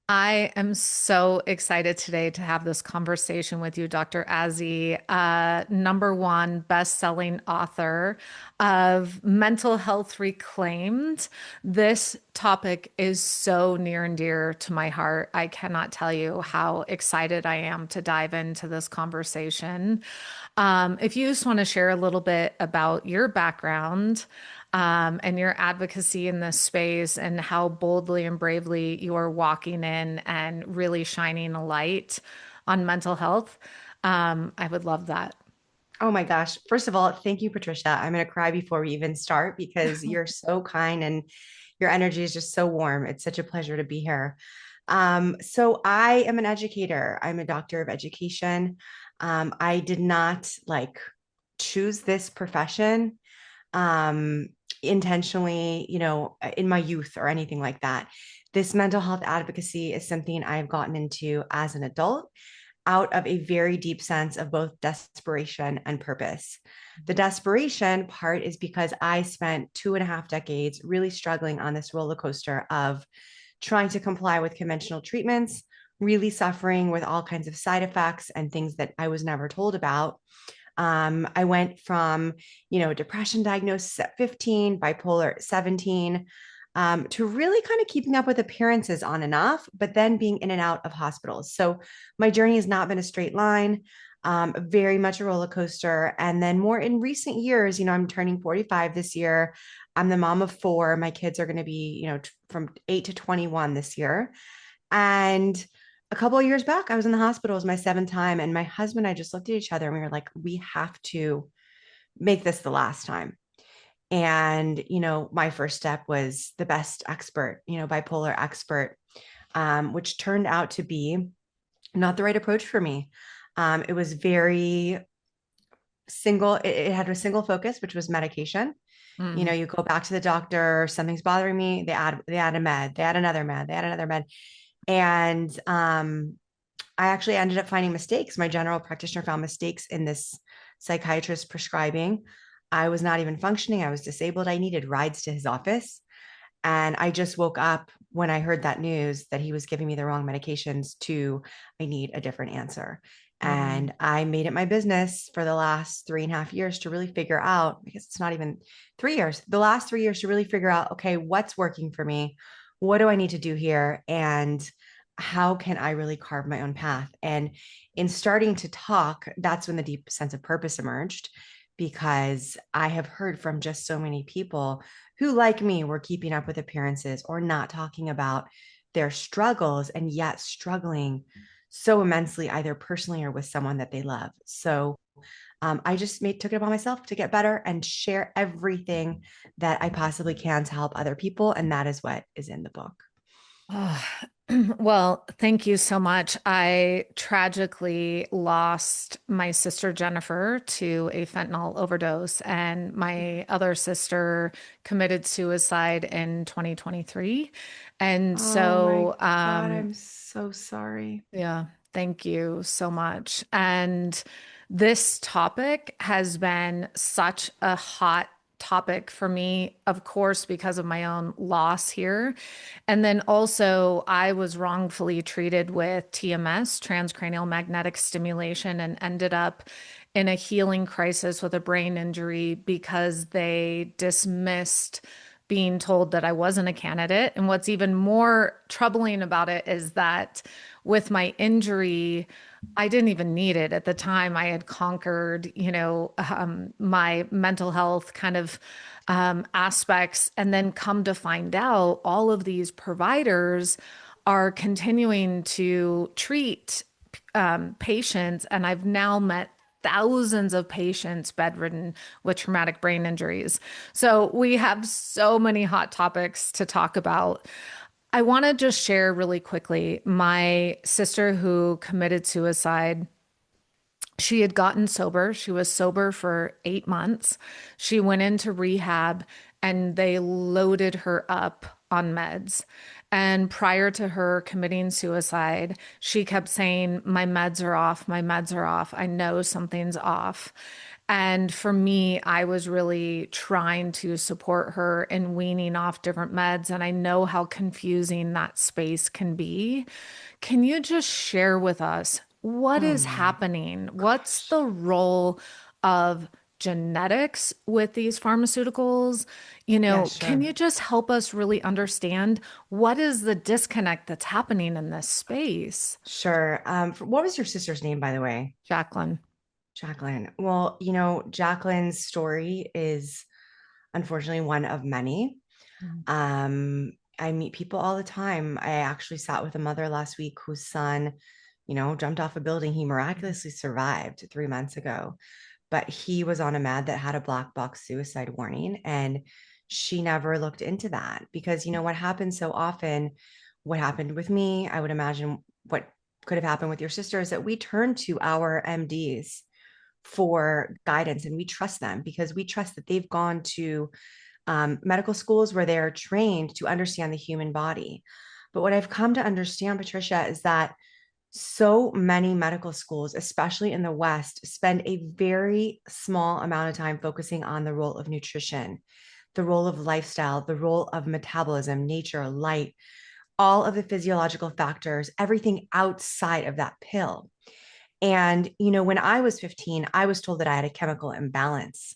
I am so excited today to have this conversation with you, Dr. Azi, number one best-selling author of Mental Health Reclaimed. This topic is so near and dear to my heart. I cannot tell you how excited I am to dive into this conversation. If you just want to share a little bit about your background, and your advocacy in this space and how boldly and bravely you are walking in and really shining a light on mental health. I would love that. Oh my gosh. First of all, thank you, Patricia. I'm going to cry before we even start because you're so kind and your energy is just so warm. It's such a pleasure to be here. So I am an educator. I'm a doctor of education. I did not choose this profession um, intentionally, in my youth or anything like that. This mental health advocacy is something I've gotten into as an adult out of a very deep sense of both desperation and purpose. The desperation part is because I spent 2.5 decades really struggling on this roller coaster of trying to comply with conventional treatments, really suffering with all kinds of side effects and things that I was never told about. I went from, depression diagnosis at 15, bipolar at 17, to really kind of keeping up with appearances on and off, but then being in and out of hospitals. So my journey has not been a straight line, very much a roller coaster. And then more in recent years, I'm turning 45 this year. I'm the mom of four. My kids are going to be, from 8 to 21 this year. And a couple of years back, I was in the hospital. It was my seventh time. And my husband and I just looked at each other and we were like, we have to make this the last time. And, my first step was the best expert, bipolar expert, which turned out to be not the right approach for me. It was very single, it had a single focus, which was medication. Mm. You go back to the doctor, something's bothering me, they add a med, they add another med, they add another med. And I actually ended up finding mistakes. My general practitioner found mistakes in this psychiatrist prescribing. I was not even functioning. I was disabled. I needed rides to his office. And I just woke up when I heard that news that he was giving me the wrong medications to, I need a different answer. Mm. And I made it my business for the last 3.5 years to really figure out, because it's not even 3 years, the last 3 years to really figure out, okay, what's working for me? What do I need to do here? And how can I really carve my own path? And in starting to talk, that's when the deep sense of purpose emerged, because I have heard from just so many people who, like me, were keeping up with appearances or not talking about their struggles and yet struggling so immensely, either personally or with someone that they love. So I just took it upon myself to get better and share everything that I possibly can to help other people. And that is what is in the book. Oh, well, thank you so much. I tragically lost my sister Jennifer to a fentanyl overdose, and my other sister committed suicide in 2023. And Oh my so, God, I'm so sorry. yeah, thank you so much. And this topic has been such a hot topic for me, of course, because of my own loss here. And then also, I was wrongfully treated with TMS, transcranial magnetic stimulation, and ended up in a healing crisis with a brain injury because they dismissed being told that I wasn't a candidate. And what's even more troubling about it is that with my injury, I didn't even need it at the time. I had conquered, my mental health kind of aspects, and then come to find out all of these providers are continuing to treat patients, and I've now met thousands of patients bedridden with traumatic brain injuries. So we have so many hot topics to talk about. I want to just share really quickly my sister who committed suicide. She had gotten sober. She was sober for 8 months. She went into rehab and they loaded her up on meds. And prior to her committing suicide, she kept saying, my meds are off, my meds are off. I know something's off. And for me, I was really trying to support her in weaning off different meds. And I know how confusing that space can be. Can you just share with us what is Hmm. happening? What's Gosh. the role of genetics with these pharmaceuticals? Yeah, Can sure. you just help us really understand what is the disconnect that's happening in this space? Sure. What was your sister's name, by the way? Jacqueline. Jacqueline. Well, Jacqueline's story is unfortunately one of many. Mm. I meet people all the time. I actually sat with a mother last week whose son, jumped off a building. He miraculously survived 3 months ago, but he was on a med that had a black box suicide warning. And she never looked into that because, what happens so often, what happened with me, I would imagine what could have happened with your sister is that we turn to our MDs for guidance and we trust them because we trust that they've gone to medical schools where they are trained to understand the human body. But what I've come to understand, Patricia, is that so many medical schools, especially in the West, spend a very small amount of time focusing on the role of nutrition, the role of lifestyle, the role of metabolism, nature, light, all of the physiological factors, everything outside of that pill. And, when I was 15, I was told that I had a chemical imbalance.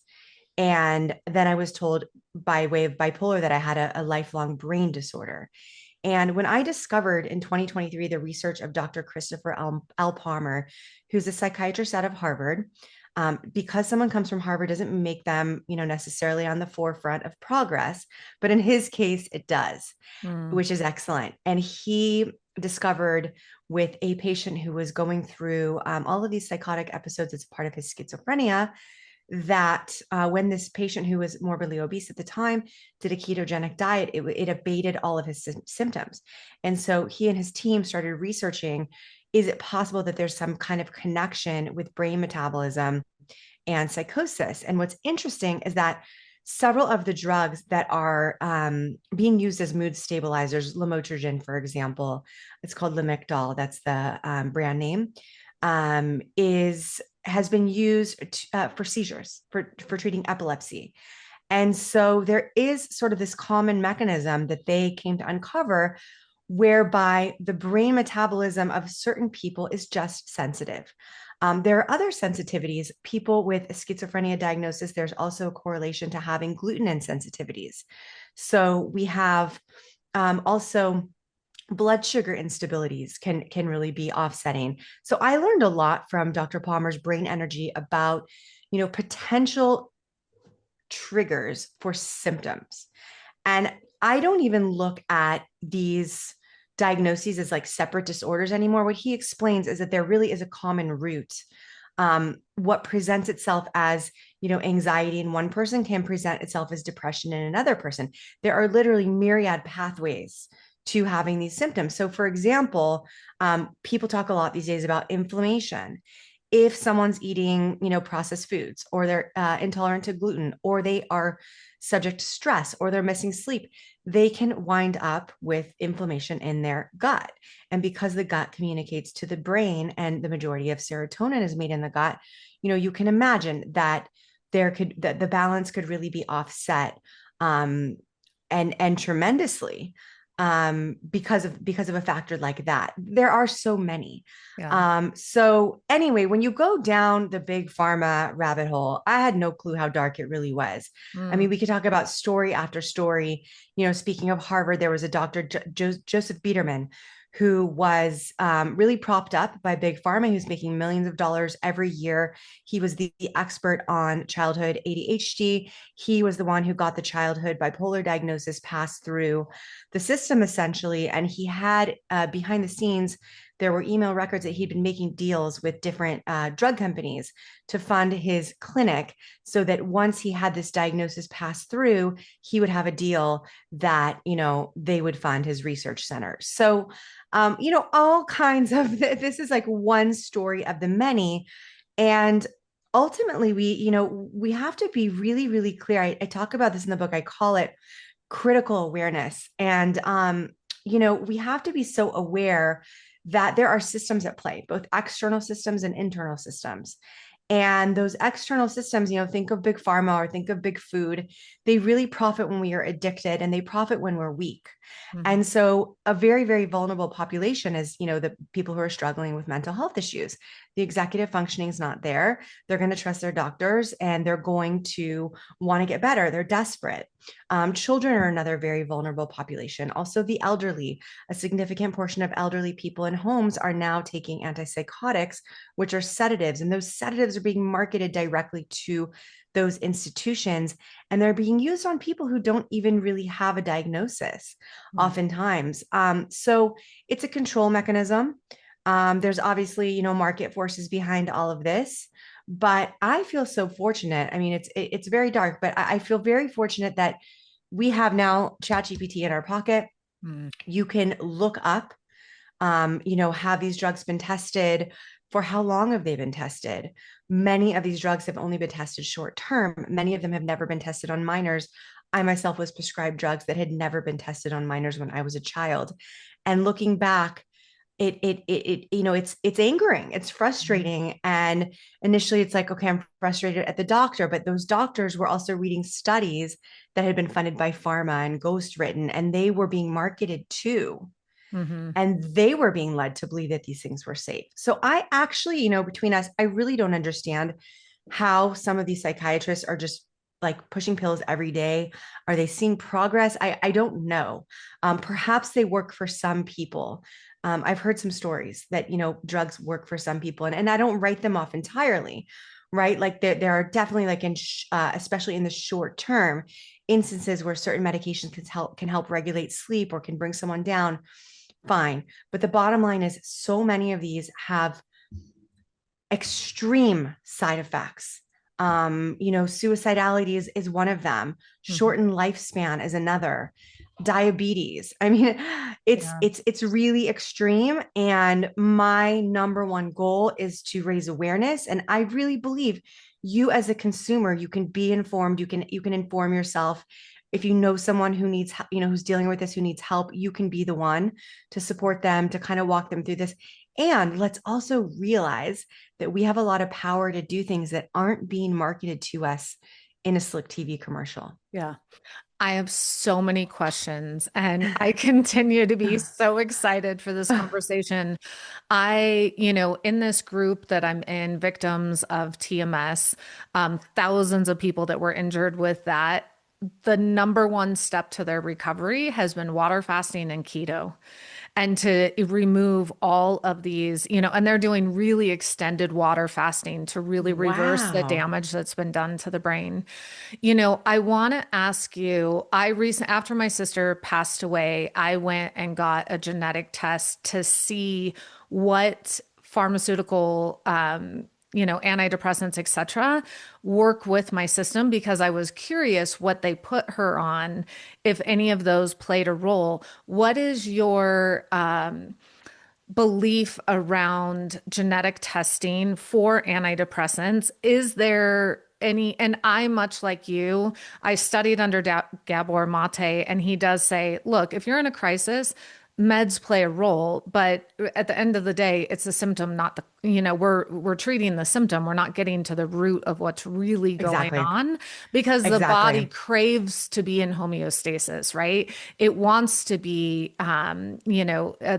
And then I was told by way of bipolar that I had a lifelong brain disorder. And when I discovered in 2023 the research of Dr. Christopher L. Palmer, who's a psychiatrist out of Harvard, because someone comes from Harvard doesn't make them, necessarily on the forefront of progress, but in his case, it does, Mm. which is excellent. And he discovered with a patient who was going through all of these psychotic episodes as part of his schizophrenia that when this patient who was morbidly obese at the time did a ketogenic diet, it abated all of his symptoms. And so he and his team started researching, is it possible that there's some kind of connection with brain metabolism and psychosis? And what's interesting is that several of the drugs that are being used as mood stabilizers, lamotrigine, for example, it's called Lamictal, that's the brand name, is has been used for seizures, for treating epilepsy. And so there is sort of this common mechanism that they came to uncover whereby the brain metabolism of certain people is just sensitive. There are other sensitivities. People with a schizophrenia diagnosis, there's also a correlation to having gluten insensitivities. So we have also blood sugar instabilities can really be offsetting. So I learned a lot from Dr. Palmer's brain energy about, potential triggers for symptoms. And I don't even look at these diagnoses as like separate disorders anymore. What he explains is that there really is a common root. What presents itself as, anxiety in one person can present itself as depression in another person. There are literally myriad pathways to having these symptoms. So, for example, people talk a lot these days about inflammation. If someone's eating, processed foods, or they're intolerant to gluten, or they are subject to stress, or they're missing sleep, they can wind up with inflammation in their gut. And because the gut communicates to the brain and the majority of serotonin is made in the gut, you can imagine that that the balance could really be offset and tremendously because of a factor like that. There are so many. Yeah. So anyway, when you go down the big pharma rabbit hole, I had no clue how dark it really was. I mean, Mm. we could talk about story after story. Speaking of Harvard, there was a Dr. Joseph Biederman who was really propped up by big pharma. He was making millions of dollars every year. He was the expert on childhood ADHD. He was the one who got the childhood bipolar diagnosis passed through the system essentially. And he had behind the scenes, there were email records that he'd been making deals with different drug companies to fund his clinic so that once he had this diagnosis pass through, he would have a deal that, they would fund his research center. So, all kinds of this is like one story of the many. And ultimately, we have to be really, really clear. I talk about this in the book. I call it critical awareness. And, we have to be so aware that there are systems at play, both external systems and internal systems. And those external systems, think of big pharma or think of big food, they really profit when we are addicted and they profit when we're weak. Mhm. And so a very, very vulnerable population is, the people who are struggling with mental health issues. The executive functioning is not there. They're going to trust their doctors and they're going to want to get better. They're desperate. Children are another very vulnerable population. Also, the elderly. A significant portion of elderly people in homes are now taking antipsychotics, which are sedatives, and those sedatives are being marketed directly to those institutions, and they're being used on people who don't even really have a diagnosis Mhm. oftentimes. So it's a control mechanism. There's obviously, market forces behind all of this, but I feel so fortunate. I mean, it's very dark, but I feel very fortunate that we have now ChatGPT in our pocket. Mhm. You can look up, have these drugs been tested? For how long have they been tested? Many of these drugs have only been tested short term. Many of them have never been tested on minors. I myself was prescribed drugs that had never been tested on minors when I was a child. And looking back, it's angering, it's Mhm. frustrating. And initially it's like, okay, I'm frustrated at the doctor, but those doctors were also reading studies that had been funded by pharma and ghost written, and they were being marketed too, Mhm. and they were being led to believe that these things were safe. So I actually, between us, I really don't understand how some of these psychiatrists are just like pushing pills every day. Are they seeing progress? I don't know. Perhaps they work for some people. I've heard some stories that, drugs work for some people, and I don't write them off entirely, right? Like there are definitely like especially in the short term, instances where certain medications can help regulate sleep or can bring someone down. Fine. But the bottom line is so many of these have extreme side effects. Suicidality is one of them. Mhm. Shortened lifespan is another. Diabetes. I mean, it's Yeah. it's it's really extreme. And my number one goal is to raise awareness. And I really believe you as a consumer, you can be informed. You can inform yourself. If you know someone who needs, who's dealing with this, who needs help, you can be the one to support them, to kind of walk them through this. And let's also realize that we have a lot of power to do things that aren't being marketed to us in a slick TV commercial. Yeah. I have so many questions and I continue to be so excited for this conversation. In this group that I'm in, victims of TMS, thousands of people that were injured with that, the number one step to their recovery has been water fasting and keto. And to remove all of these, and they're doing really extended water fasting to really reverse the Wow. damage that's been done to the brain. I want to ask you, after my sister passed away, I went and got a genetic test to see what pharmaceutical antidepressants, etc., work with my system because I was curious what they put her on, if any of those played a role. What is your belief around genetic testing for antidepressants? Is there any, and I, much like you, I studied under Gabor Mate, and he does say, look, if you're in a crisis, meds play a role, but at the end of the day, it's a symptom, not the, we're treating the symptom. We're not getting to the root of what's really going Exactly. on because the body Exactly. craves to be in homeostasis, right? It wants to be, at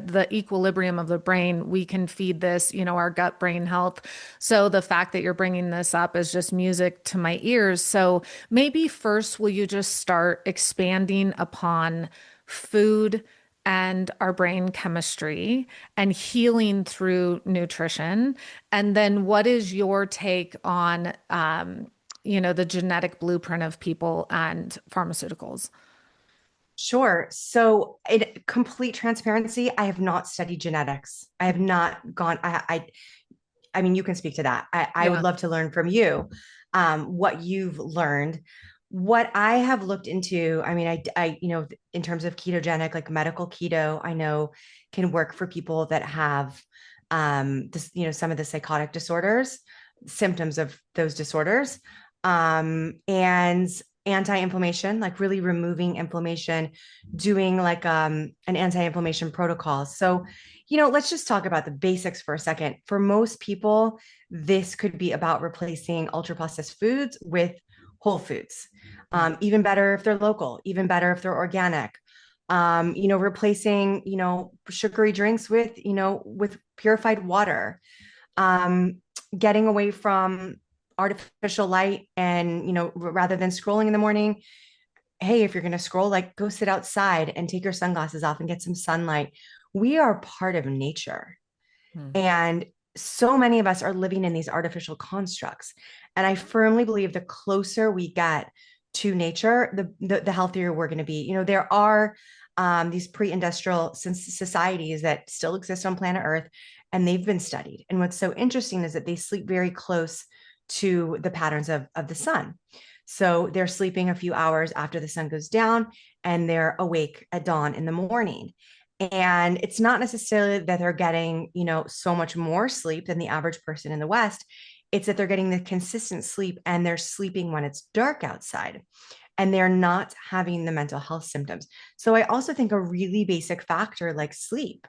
the equilibrium of the brain. We can feed this, our gut brain health. So the fact that you're bringing this up is just music to my ears. So maybe first, will you just start expanding upon food and our brain chemistry and healing through nutrition? And then what is your take on, the genetic blueprint of people and pharmaceuticals? Sure. So, in complete transparency, I have not studied genetics. I have not gone. I mean, you can speak to that. I would Yeah. love to learn from you, what you've learned. What I have looked into, I mean, in terms of ketogenic, like medical keto, I know can work for people that have, some of the psychotic disorders, symptoms of those disorders. And anti-inflammation, like really removing inflammation, doing like an anti-inflammation protocol. So, let's just talk about the basics for a second. For most people, this could be about replacing ultra processed foods with whole foods. Even better if they're local, even better if they're organic. Replacing, sugary drinks with, with purified water. Getting away from artificial light and, rather than scrolling in the morning, hey, if you're going to scroll, like go sit outside and take your sunglasses off and get some sunlight. We are part of nature. Mhm. And so many of us are living in these artificial constructs. And I firmly believe the closer we get to nature, the healthier we're going to be. There are these pre-industrial societies that still exist on planet Earth, and they've been studied. And what's so interesting is that they sleep very close to the patterns of the sun. So they're sleeping a few hours after the sun goes down, and they're awake at dawn in the morning. And it's not necessarily that they're getting, so much more sleep than the average person in the West. It's that they're getting the consistent sleep and they're sleeping when it's dark outside and they're not having the mental health symptoms. So I also think a really basic factor like sleep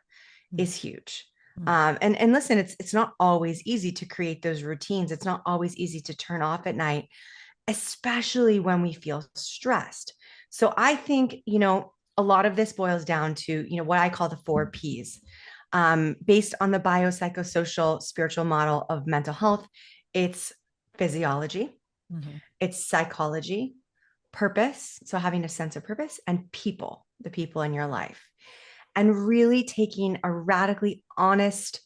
is huge. And listen, it's not always easy to create those routines. It's not always easy to turn off at night, especially when we feel stressed. So I think, a lot of this boils down to, what I call the 4 Ps. Based on the biopsychosocial spiritual model of mental health, it's physiology, Mhm. it's psychology, purpose. So having a sense of purpose, and people, the people in your life, and really taking a radically honest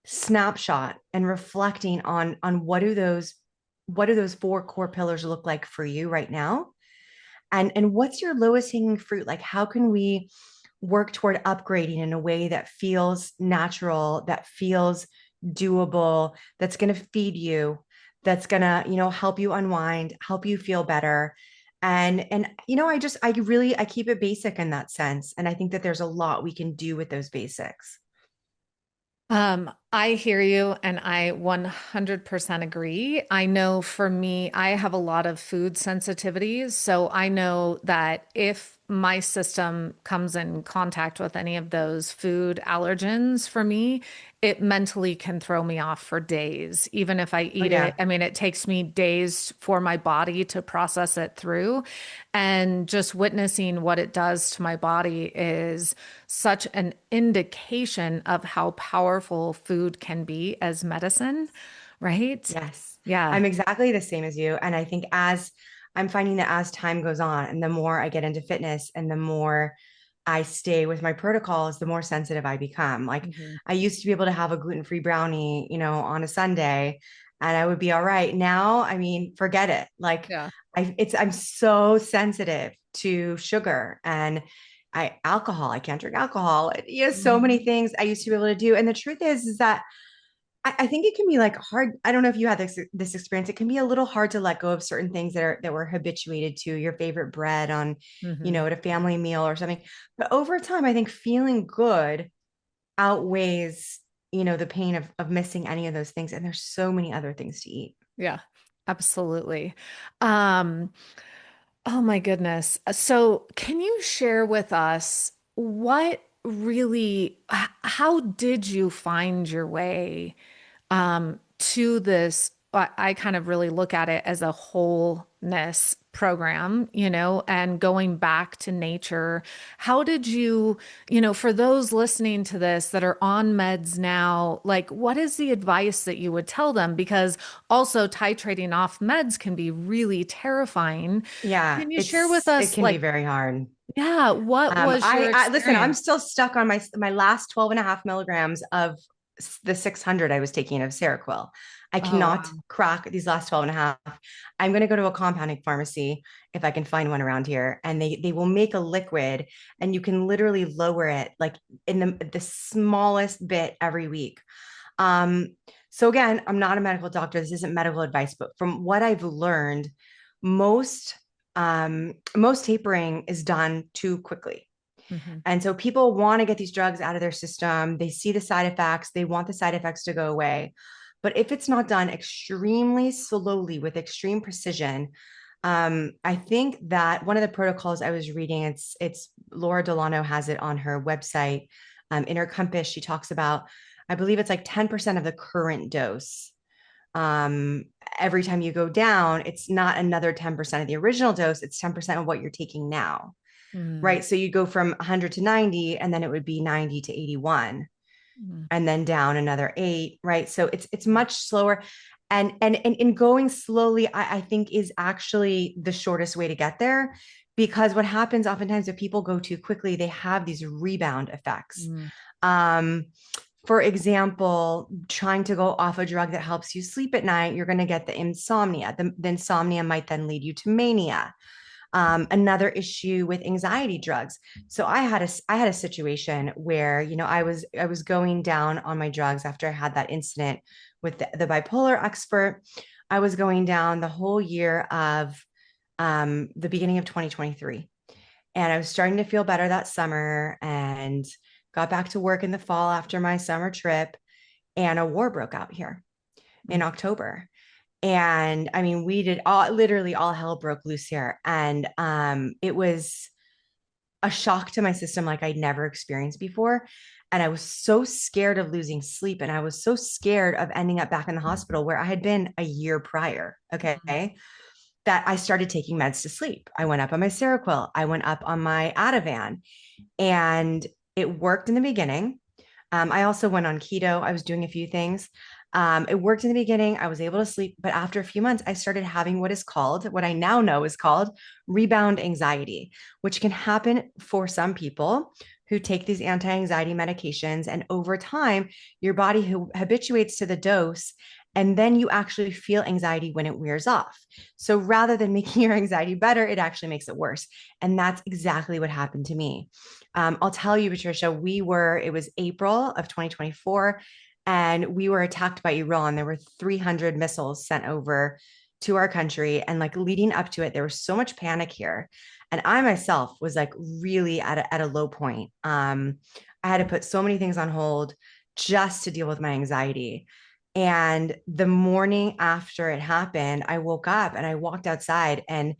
snapshot and reflecting on what do those 4 core pillars look like for you right now, and what's your lowest hanging fruit. Like, how can we work toward upgrading in a way that feels natural, that feels doable, that's going to feed you, that's going to, help you unwind, help you feel better. And I keep it basic in that sense, and I think that there's a lot we can do with those basics. I hear you and I 100% agree. I know for me, I have a lot of food sensitivities. So I know that if my system comes in contact with any of those food allergens for me, it mentally can throw me off for days. Even if I Oh eat it, yeah. I mean, it takes me days for my body to process it through. And just witnessing what it does to my body is such an indication of how powerful food can be as medicine, right? Yes, Yeah. I'm exactly the same as you. And I think as I'm finding that as time goes on and the more I get into fitness and the more I stay with my protocols, the more sensitive I become. Like, Mhm. I used to be able to have a gluten-free brownie, on a Sunday and I would be all right. Now, I mean, forget it. Like, Yeah. I'm so sensitive to sugar and alcohol. I can't drink alcohol. So many Mhm. things I used to be able to do. And the truth is that I think it can be like hard. I don't know if you had this experience. It can be a little hard to let go of certain things that were habituated to your favorite bread on, Mhm. at a family meal or something. But over time, I think feeling good outweighs, the pain of missing any of those things. And there's so many other things to eat. Yeah. Absolutely. Um, oh my goodness. So, can you share with us what really, how did you find your way to this? I kind of really look at it as a wholeness program, and going back to nature. How did you, for those listening to this that are on meds now, like what is the advice that you would tell them? Because also titrating off meds can be really terrifying. Yeah, Can you share with it us, can be like, very hard. yeah, what was your I listen, I'm experience? still stuck on my last 12 and a half milligrams of the 600 I was taking of Seroquel. I Oh, cannot wow. crack these last 12 and a half. I'm going to go to a compounding pharmacy if I can find one around here, and they will make a liquid and you can literally lower it like in the smallest bit every week. Um, so again, I'm not a medical doctor. This isn't medical advice, but from what I've learned, most most tapering is done too quickly. Hmm. And so people want to get these drugs out of their system. They see the side effects, they want the side effects to go away. But if it's not done extremely slowly with extreme precision, I think that one of the protocols I was reading, it's Laura Delano has it on her website. In her compass, she talks about, I believe it's like 10% of the current dose. Um, every time you go down, it's not another 10% of the original dose, it's 10% of what you're taking now. Mm, Right. So you go from 100 to 90, and then it would be 90 to 81, mm, and then down another 8. Right. So it's much slower. And in going slowly, I think is actually the shortest way to get there, because what happens oftentimes if people go too quickly, they have these rebound effects. mm, Um, for example, trying to go off a drug that helps you sleep at night, you're going to get the insomnia. The insomnia might then lead you to mania. Another issue with anxiety drugs. So I had a situation where, I was going down on my drugs after I had that incident with the bipolar expert. I was going down the whole year of the beginning of 2023, and I was starting to feel better that summer, and got back to work in the fall after my summer trip, and a war broke out here in mm, October. And I mean, we did all, literally all hell broke loose here. And it was a shock to my system like I'd never experienced before. And I was so scared of losing sleep. And I was so scared of ending up back in the hospital where I had been a year prior. mm, Okay. That I started taking meds to sleep. I went up on my Seroquel. I went up on my Ativan, and it worked in the beginning. I also went on keto. I was doing a few things. It worked in the beginning. I was able to sleep, but after a few months, I started having what I now know is called rebound anxiety, which can happen for some people who take these anti-anxiety medications. And over time, your body habituates to the dose, and then you actually feel anxiety when it wears off. So rather than making your anxiety better, it actually makes it worse. And that's exactly what happened to me. I'll tell you, Patricia, it was April of 2024, and we were attacked by Iran. There were 300 missiles sent over to our country. And like leading up to it, there was so much panic here. And I myself was like really at a low point. I had to put so many things on hold just to deal with my anxiety. And the morning after it happened, I woke up and I walked outside, and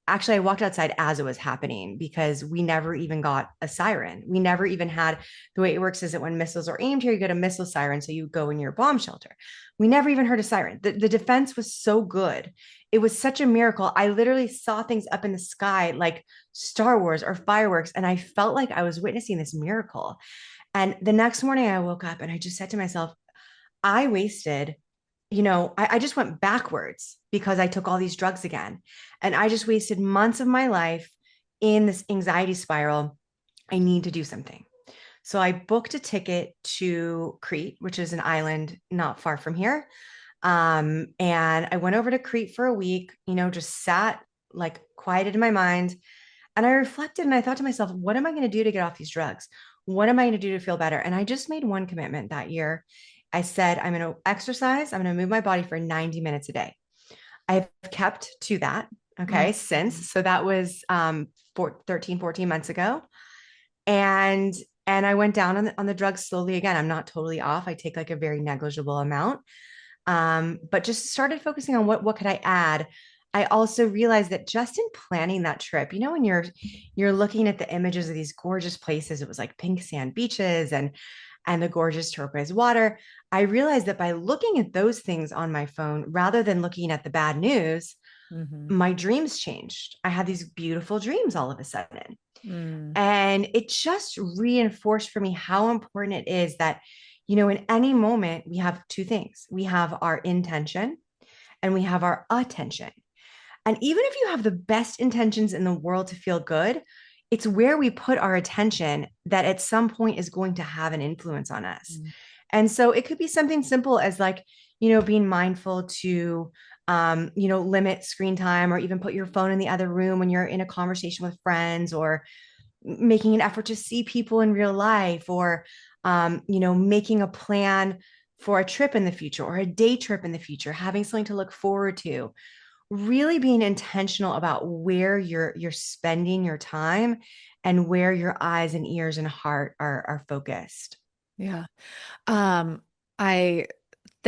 actually I walked outside as it was happening, because we never even got a siren. We never even had, the way it works is that when missiles are aimed here, you get a missile siren, so you go in your bomb shelter. We never even heard a siren. The defense was so good. It was such a miracle. I literally saw things up in the sky like Star Wars or fireworks, and I felt like I was witnessing this miracle. And the next morning I woke up and I just said to myself, I wasted, I just went backwards because I took all these drugs again. And I just wasted months of my life in this anxiety spiral. I need to do something. So I booked a ticket to Crete, which is an island not far from here. And I went over to Crete for a week, just sat, like, quieted in my mind. And I reflected and I thought to myself, what am I going to do to get off these drugs? What am I going to do to feel better? And I just made one commitment that year. I said, I'm going to exercise, I'm going to move my body for 90 minutes a day. I've kept to that. mm, Okay. Since, so that was 13, 14 months ago. And, and I went down on the drugs slowly again. I'm not totally off. I take like a very negligible amount. But just started focusing on what could I add. I also realized that just in planning that trip, when you're looking at the images of these gorgeous places, it was like pink sand beaches and the gorgeous turquoise water. I realized that by looking at those things on my phone rather than looking at the bad news, mhm, my dreams changed. I had these beautiful dreams all of a sudden. mm, And it just reinforced for me how important it is that, in any moment, we have two things. We have our intention and we have our attention. And even if you have the best intentions in the world to feel good, it's where we put our attention that at some point is going to have an influence on us. mm, And so it could be something simple as like, being mindful to, limit screen time, or even put your phone in the other room when you're in a conversation with friends, or making an effort to see people in real life, or making a plan for a trip in the future or a day trip in the future, having something to look forward to, really being intentional about where you're spending your time and where your eyes and ears and heart are focused. yeah. I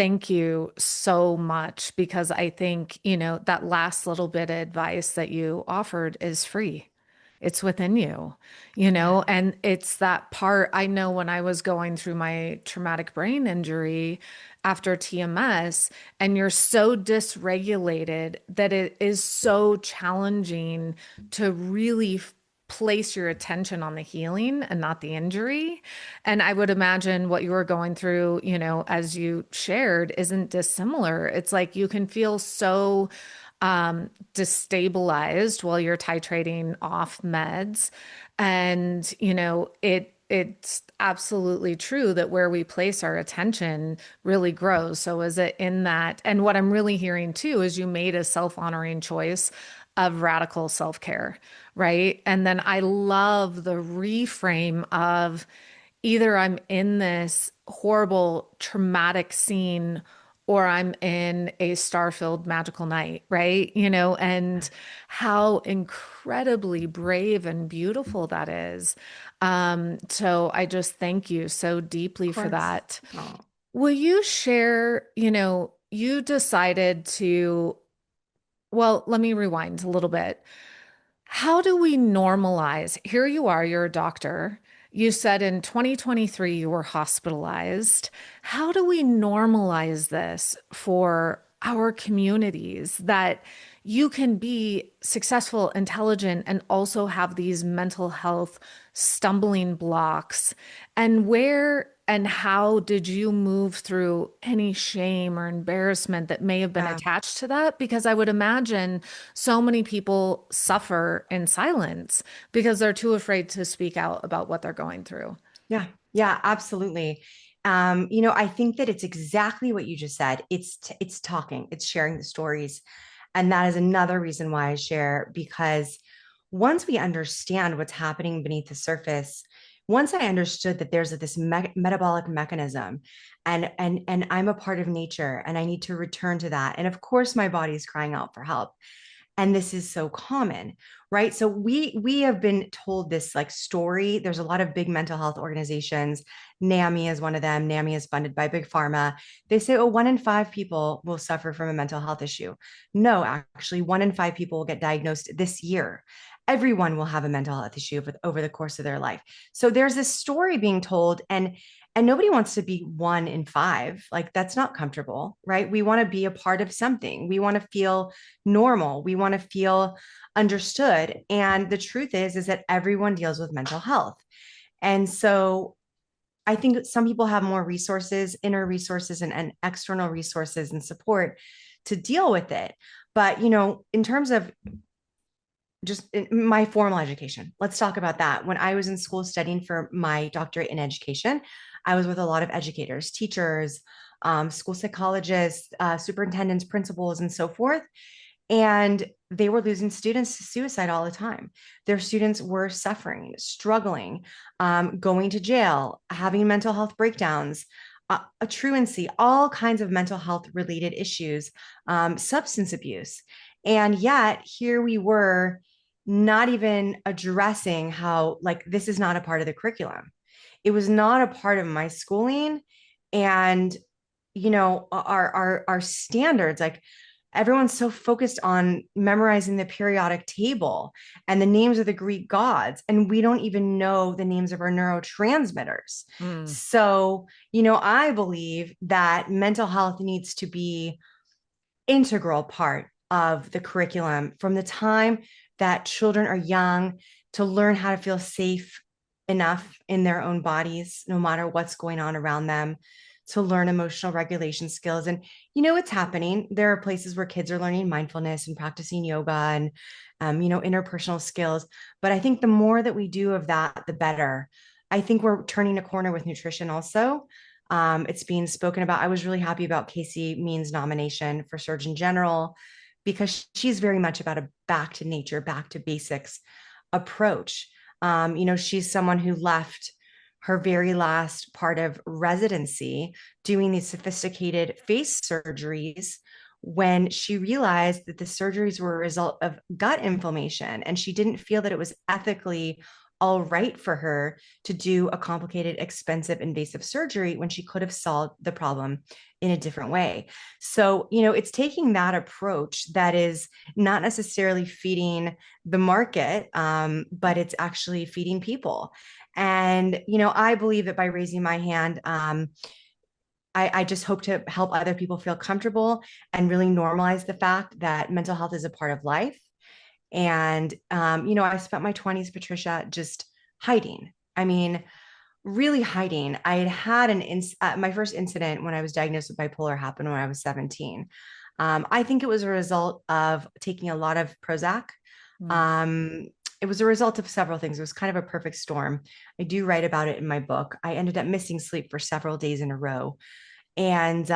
Thank you so much because I think, that last little bit of advice that you offered is free. It's within you, Yeah. and it's that part. I know when I was going through my traumatic brain injury after TMS, and you're so dysregulated that it is so challenging to really place your attention on the healing and not the injury. And I would imagine what you were going through, as you shared, isn't dissimilar. It's like you can feel so destabilized while you're titrating off meds. And, it's absolutely true that where we place our attention really grows. So is it in that? And what I'm really hearing too is you made a self-honoring choice of radical self-care, right? And then I love the reframe of either I'm in this horrible traumatic scene or I'm in a star-filled magical night, right? And how incredibly brave and beautiful that is. So I just thank you so Of deeply for course. that. Oh, Will you share, you decided to, well, let me rewind a little bit. How do we normalize? Here you are, you're a doctor. You said in 2023 you were hospitalized. How do we normalize this for our communities that you can be successful, intelligent, and also have these mental health stumbling blocks? And where and how did you move through any shame or embarrassment that may have been yeah. attached to that? Because I would imagine so many people suffer in silence because they're too afraid to speak out about what they're going through. Yeah, yeah, absolutely. I think that it's exactly what you just said. It's talking, it's sharing the stories. And that is another reason why I share, because once we understand what's happening beneath the surface, once I understood that there's this metabolic mechanism and I'm a part of nature and I need to return to that. And of course my body's crying out for help, and this is so common, right? So we have been told this like story. There's a lot of big mental health organizations. NAMI is one of them. NAMI is funded by big pharma. They say, oh, 1 in 5 people will suffer from a mental health issue. No, actually 1 in 5 people will get diagnosed this year. Everyone will have a mental health issue over the course of their life. So there's this story being told, and nobody wants to be 1 in 5. Like, that's not comfortable, right? We want to be a part of something. We want to feel normal. We want to feel understood. And the truth is that everyone deals with mental health. And so I think some people have more resources, inner resources and external resources and support to deal with it. But, in terms of just my formal education, let's talk about that. When I was in school studying for my doctorate in education, I was with a lot of educators, teachers, school psychologists, superintendents, principals, and so forth. And they were losing students to suicide all the time. Their students were suffering, struggling, going to jail, having mental health breakdowns, a truancy, all kinds of mental health related issues, substance abuse. And yet, here we were not even addressing how, like, this is not a part of the curriculum. It was not a part of my schooling. And, our standards, like, everyone's so focused on memorizing the periodic table and the names of the Greek gods, and we don't even know the names of our neurotransmitters. Mm. So, I believe that mental health needs to be integral part of the curriculum from the time that children are young, to learn how to feel safe enough in their own bodies, no matter what's going on around them, to learn emotional regulation skills. And it's happening. There are places where kids are learning mindfulness and practicing yoga and, interpersonal skills. But I think the more that we do of that, the better. I think we're turning a corner with nutrition also. It's being spoken about. I was really happy about Casey Means' nomination for Surgeon General, because she's very much about a back to nature, back to basics approach. She's someone who left her very last part of residency doing these sophisticated face surgeries when she realized that the surgeries were a result of gut inflammation, and she didn't feel that it was ethically all right for her to do a complicated, expensive, invasive surgery when she could have solved the problem in a different way. So, it's taking that approach that is not necessarily feeding the market, but it's actually feeding people. And, I believe that by raising my hand, I just hope to help other people feel comfortable and really normalize the fact that mental health is a part of life. And, I spent my 20s, Patricia, just hiding. I mean, really hiding. I had had my first incident when I was diagnosed with bipolar happened when I was 17. I think it was a result of taking a lot of Prozac. Mm. Um, it was a result of several things. It was kind of a perfect storm. I do write about it in my book. I ended up missing sleep for several days in a row. And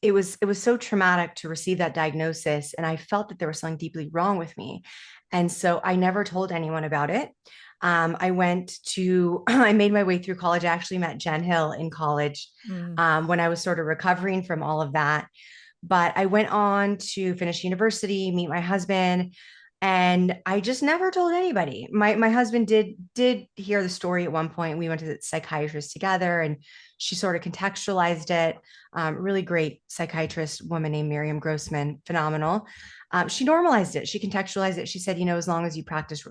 it was so traumatic to receive that diagnosis, and I felt that there was something deeply wrong with me. And so I never told anyone about it. I made my way through college. I actually met Jen Hill in college, Mm. when I was sort of recovering from all of that. But I went on to finish university, meet my husband, and I just never told anybody. My husband did hear the story at one point. We went to the psychiatrist together, and she sort of contextualized it. Really great psychiatrist woman named Miriam Grossman, phenomenal. She normalized it. She contextualized it. She said, as long as you practice,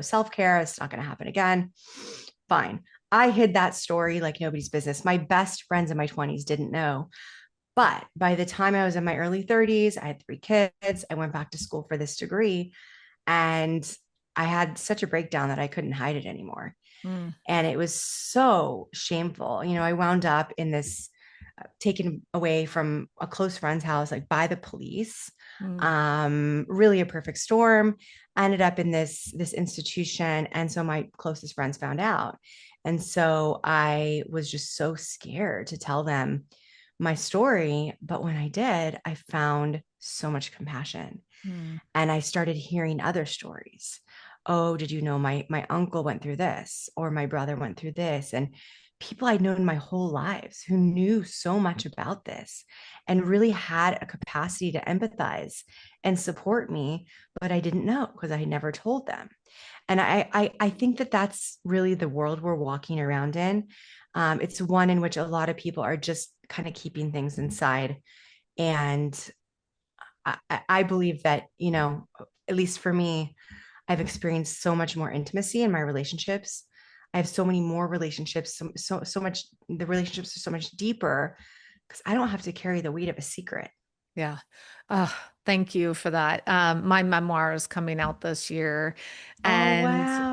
self care, it's not going to happen again. Fine. I hid that story like nobody's business. My best friends in my 20s didn't know. But by the time I was in my early 30s, I had 3 kids. I went back to school for this degree, and I had such a breakdown that I couldn't hide it anymore. Mm. And it was so shameful. I wound up in this, taken away from a close friend's house, like by the police. Mm. Really a perfect storm. I ended up in this institution. And so my closest friends found out. And so I was just so scared to tell them my story. But when I did, I found so much compassion. Mm. And I started hearing other stories. Oh, did you know my uncle went through this, or my brother went through this? And people I'd known my whole lives who knew so much about this and really had a capacity to empathize and support me, but I didn't know because I had never told them. And I think that that's really the world we're walking around in. It's one in which a lot of people are just kind of keeping things inside. And I believe that, at least for me, I've experienced so much more intimacy in my relationships. I have so many more relationships, so much, the relationships are so much deeper because I don't have to carry the weight of a secret. Yeah. Uh, Thank you for that. My memoir is coming out this year, Oh, and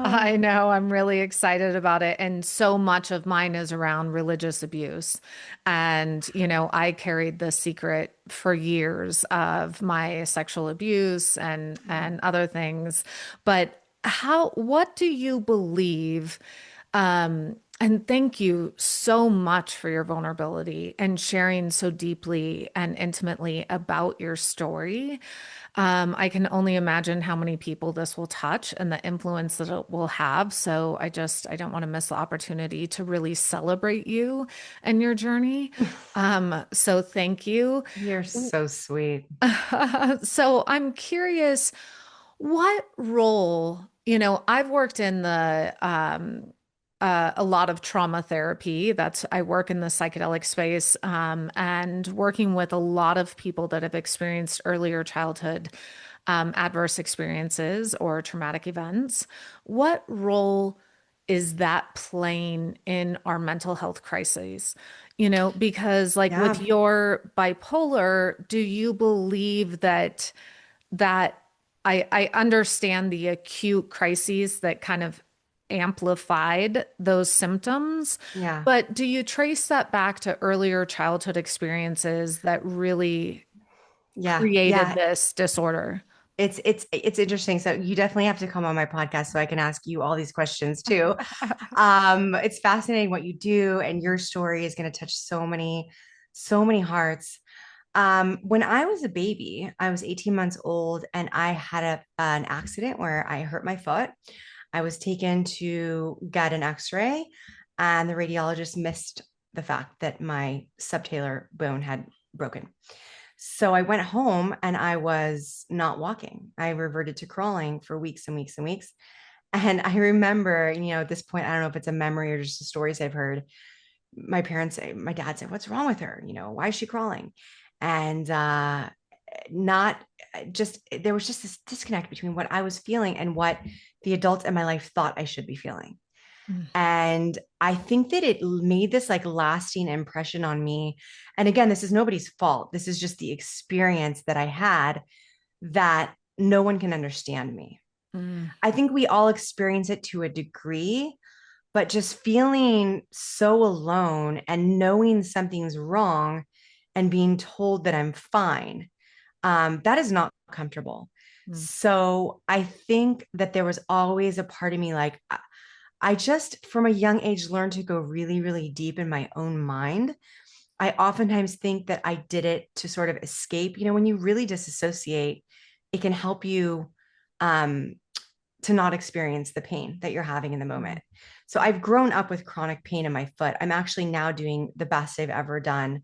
I wow. know I'm really excited about it. And so much of mine is around religious abuse. And, I carried the secret for years of my sexual abuse and other things. But what do you believe? And thank you so much for your vulnerability and sharing so deeply and intimately about your story. I can only imagine how many people this will touch and the influence that it will have. So I don't want to miss the opportunity to really celebrate you and your journey. So thank you. You're so sweet. So I'm curious, what role, I've worked in the a lot of trauma therapy. I work in the psychedelic space, and working with a lot of people that have experienced earlier childhood adverse experiences or traumatic events. What role is that playing in our mental health crises? Because like with Yeah. your bipolar, do you believe that I understand the acute crises that kind of amplified those symptoms, Yeah. but do you trace that back to earlier childhood experiences that really Yeah. created Yeah. this disorder? It's interesting. So you definitely have to come on my podcast so I can ask you all these questions too. It's fascinating what you do, and your story is going to touch so many hearts. When I was a baby, I was 18 months old, and I had an accident where I hurt my foot. I was taken to get an x-ray, and the radiologist missed the fact that my subtalar bone had broken. So I went home and I was not walking. I reverted to crawling for weeks and weeks and weeks. And I remember, at this point, I don't know if it's a memory or just the stories I've heard. My dad said, "What's wrong with her? Why is she crawling?" And not just, there was just this disconnect between what I was feeling and what the adults in my life thought I should be feeling. Mm, And I think that it made this like lasting impression on me. And again, this is nobody's fault. This is just the experience that I had, that no one can understand me. mm, I think we all experience it to a degree, but just feeling so alone and knowing something's wrong and being told that I'm fine, that is not comfortable. mm, So I think that there was always a part of me like, I just from a young age learned to go really, really deep in my own mind. I oftentimes think that I did it to sort of escape. When you really disassociate, it can help you um, to not experience the pain that you're having in the moment. mm, So I've grown up with chronic pain in my foot. I'm actually now doing the best I've ever done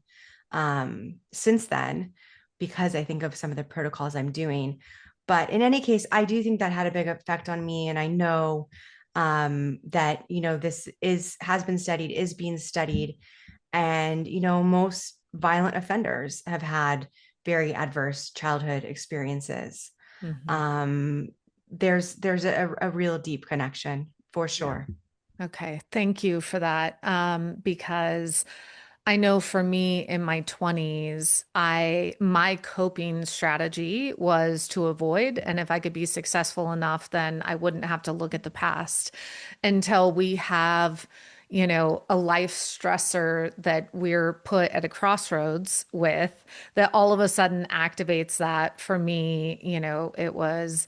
since then, because I think of some of the protocols I'm doing. But in any case, I do think that had a big effect on me. And I know that, this has been studied, is being studied. And, most violent offenders have had very adverse childhood experiences. mhm. um, there's a real deep connection for Yeah. sure. Okay. Thank you for that. Because I know for me in my 20s, my coping strategy was to avoid, and if I could be successful enough, then I wouldn't have to look at the past until we have, a life stressor that we're put at a crossroads with that all of a sudden activates that. For me, it was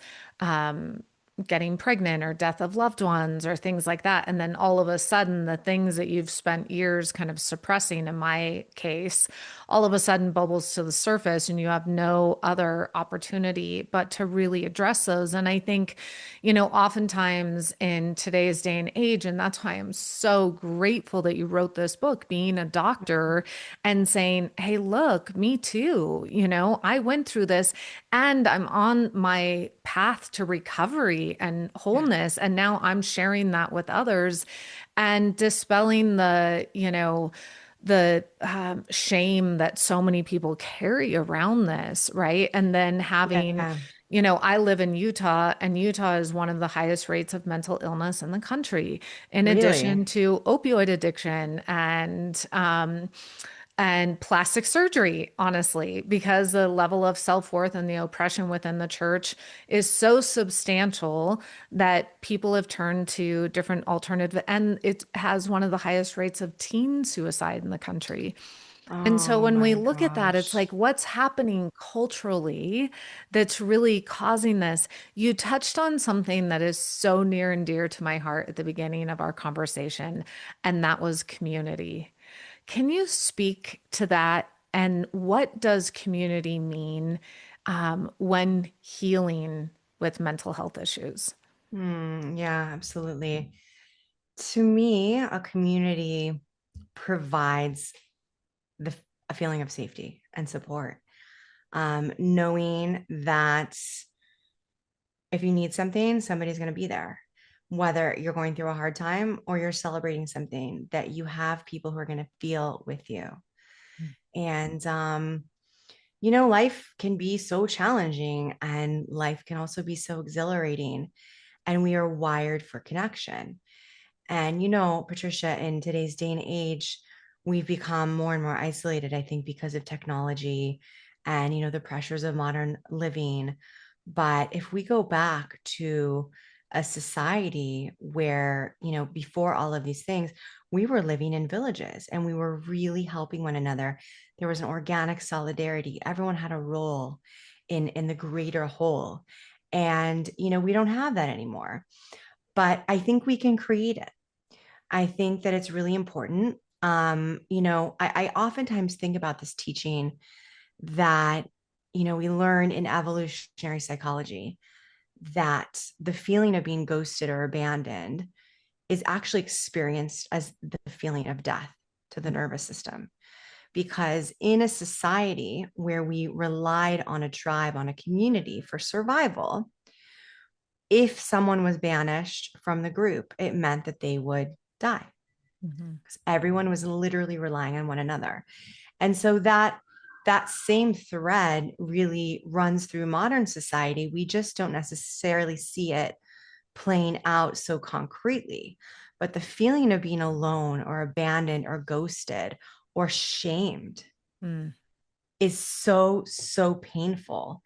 getting pregnant or death of loved ones or things like that. And then all of a sudden, the things that you've spent years kind of suppressing, in my case, all of a sudden bubbles to the surface and you have no other opportunity but to really address those. And I think, oftentimes in today's day and age, and that's why I'm so grateful that you wrote this book, being a doctor and saying, hey, look, me too. I went through this and I'm on my path to recovery and Yeah. wholeness. And now I'm sharing that with others and dispelling the shame that so many people carry around this, right? And then having, Yeah. I live in Utah, and Utah is one of the highest rates of mental illness in the country, in Really? addition to opioid addiction and plastic surgery, honestly, because the level of self-worth and the oppression within the church is so substantial that people have turned to different alternative, and it has one of the highest rates of teen suicide in the country. And so Oh when we my look at that, it's like, gosh. what's happening culturally that's really causing this? You touched on something that is so near and dear to my heart at the beginning of our conversation, and that was community. Can you speak to that? And what does community mean when healing with mental health issues? Yeah, absolutely. To me, a community provides the a feeling of safety and support. Knowing that if you need something, somebody's going to be there. Whether you're going through a hard time or you're celebrating something, that you have people who are going to feel with you. And life can be so challenging, and life can also be so exhilarating. And we are wired for connection. And, Patricia, in today's day and age, we've become more and more isolated, I think, because of technology and, the pressures of modern living. But if we go back to a society where, before all of these things, we were living in villages and we were really helping one another. There was an organic solidarity. Everyone had a role in the greater whole. And, we don't have that anymore. But I think we can create it. I think that it's really important. I oftentimes think about this teaching that, we learn in evolutionary psychology, that the feeling of being ghosted or abandoned is actually experienced as the feeling of death to the nervous system. Because in a society where we relied on a tribe, on a community for survival, if someone was banished from the group, it meant that they would die Mhm. because everyone was literally relying on one another. And so that same thread really runs through modern society. We just don't necessarily see it playing out so concretely. But the feeling of being alone or abandoned or ghosted or shamed Mm. is so, so painful.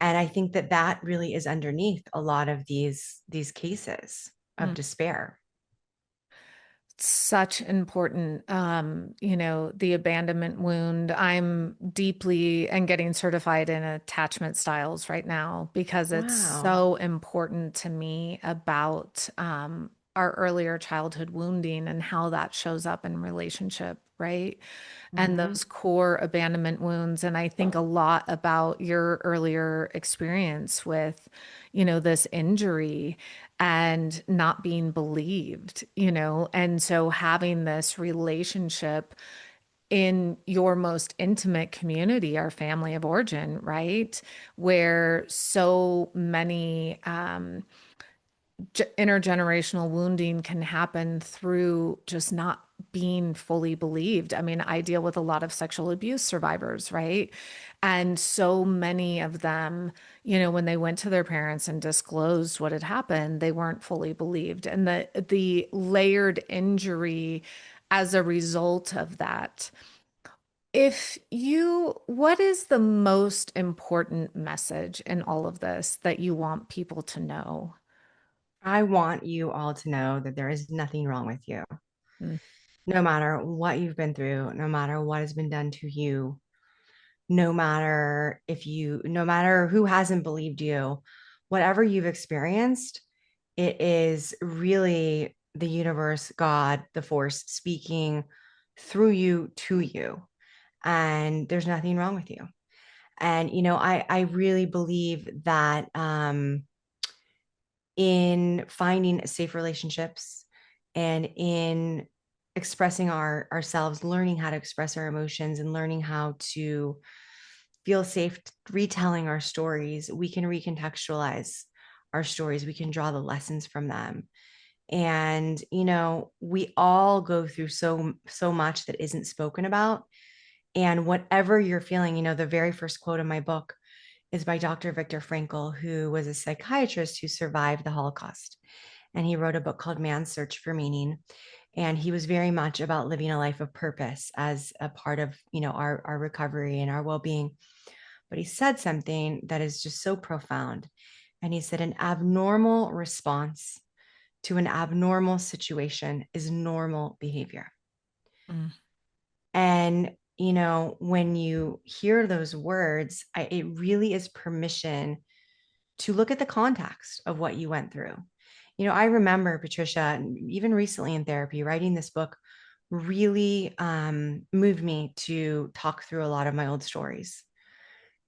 And I think that that really is underneath a lot of these cases of Mm. despair. Such important, the abandonment wound. I'm deeply and getting certified in attachment styles right now because it's Wow. so important to me about our earlier childhood wounding and how that shows up in relationship, right? And Mm-hmm. those core abandonment wounds. And I think a lot about your earlier experience with, this injury and not being believed, and so having this relationship in your most intimate community, our family of origin, right? Where so many intergenerational wounding can happen through just not being fully believed. I mean, I deal with a lot of sexual abuse survivors, right? And so many of them, when they went to their parents and disclosed what had happened, they weren't fully believed. And the layered injury as a result of that. What is the most important message in all of this that you want people to know? I want you all to know that there is nothing wrong with you. Mm, No matter what you've been through, no matter what has been done to you, no matter who hasn't believed you, whatever you've experienced, it is really the universe, God, the force speaking through you to you. And there's nothing wrong with you. And, I really believe that in finding safe relationships and in expressing ourselves, learning how to express our emotions and learning how to feel safe retelling our stories, we can recontextualize our stories. We can draw the lessons from them. And, we all go through so much that isn't spoken about. And whatever you're feeling, the very first quote in my book is by Dr. Viktor Frankl, who was a psychiatrist who survived the Holocaust. And he wrote a book called Man's Search for Meaning. And he was very much about living a life of purpose as a part of, our recovery and our well-being. But he said something that is just so profound. And he said, an abnormal response to an abnormal situation is normal behavior. mm, And, when you hear those words, it really is permission to look at the context of what you went through. I remember, Patricia, even recently in therapy, writing this book really moved me to talk through a lot of my old stories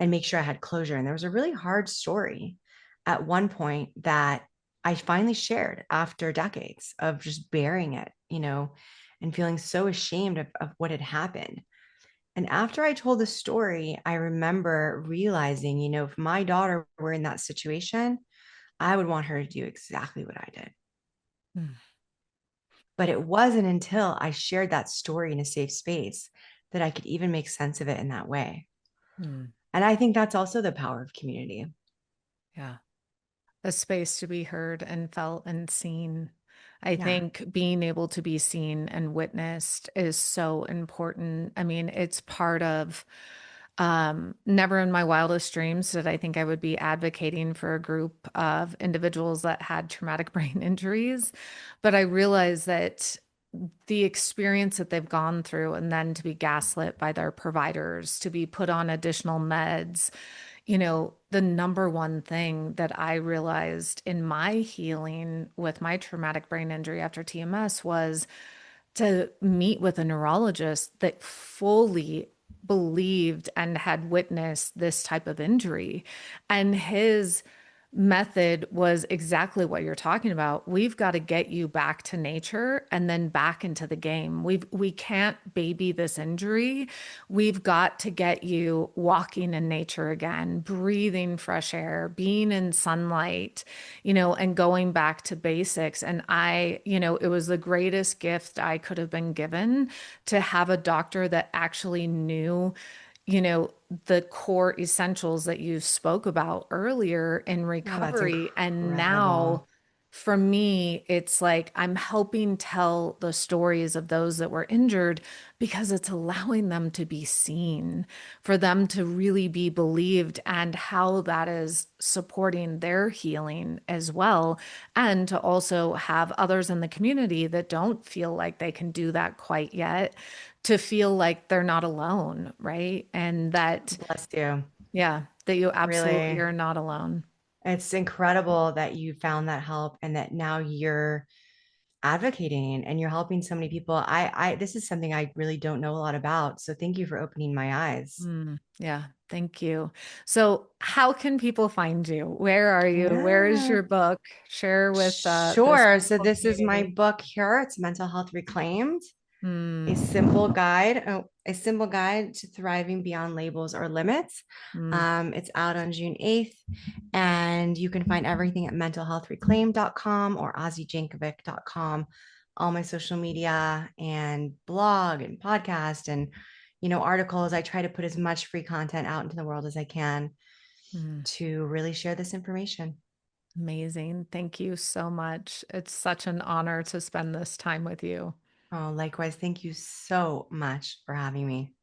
and make sure I had closure. And there was a really hard story at one point that I finally shared after decades of just bearing it, and feeling so ashamed of what had happened. And after I told the story, I remember realizing, if my daughter were in that situation, I would want her to do exactly what I did. mm, But it wasn't until I shared that story in a safe space that I could even make sense of it in that way. mm. And I think that's also the power of community. Yeah. A space to be heard and felt and seen. I Yeah. think being able to be seen and witnessed is so important. I mean, it's part of never in my wildest dreams did I think I would be advocating for a group of individuals that had traumatic brain injuries. But I realized that the experience that they've gone through and then to be gaslit by their providers, to be put on additional meds, the number one thing that I realized in my healing with my traumatic brain injury after TMS was to meet with a neurologist that fully believed and had witnessed this type of injury. And his method was exactly what you're talking about. We've got to get you back to nature and then back into the game. We can't baby this injury. We've got to get you walking in nature again, breathing fresh air, being in sunlight, and going back to basics. And it was the greatest gift I could have been given to have a doctor that actually knew you know, the core essentials that you spoke about earlier in Oh, that's recovery. And now incredible. for me, it's like I'm helping tell the stories of those that were injured because it's allowing them to be seen, for them to really be believed, and how that is supporting their healing as well. And to also have others in the community that don't feel like they can do that quite yet to feel like they're not alone, right? And that, Bless you. yeah, that you absolutely Really. are not alone. It's incredible that you found that help and that now you're advocating and you're helping so many people. This is something I really don't know a lot about. So thank you for opening my eyes. Yeah, thank you. So, how can people find you? Where are you? Where is Yeah. your book? Share with this Sure. So wonderful this is my community. book here. It's Mental Health Reclaimed, Mm, a simple guide to thriving beyond labels or limits. mm, It's out on June 8th, and you can find everything at mentalhealthreclaimed.com or azijankovic.com. All my social media and blog and podcast and articles. I try to put as much free content out into the world as I can mm. to really share this information. Amazing. Thank you so much. It's such an honor to spend this time with you. Oh, likewise. Thank you so much for having me.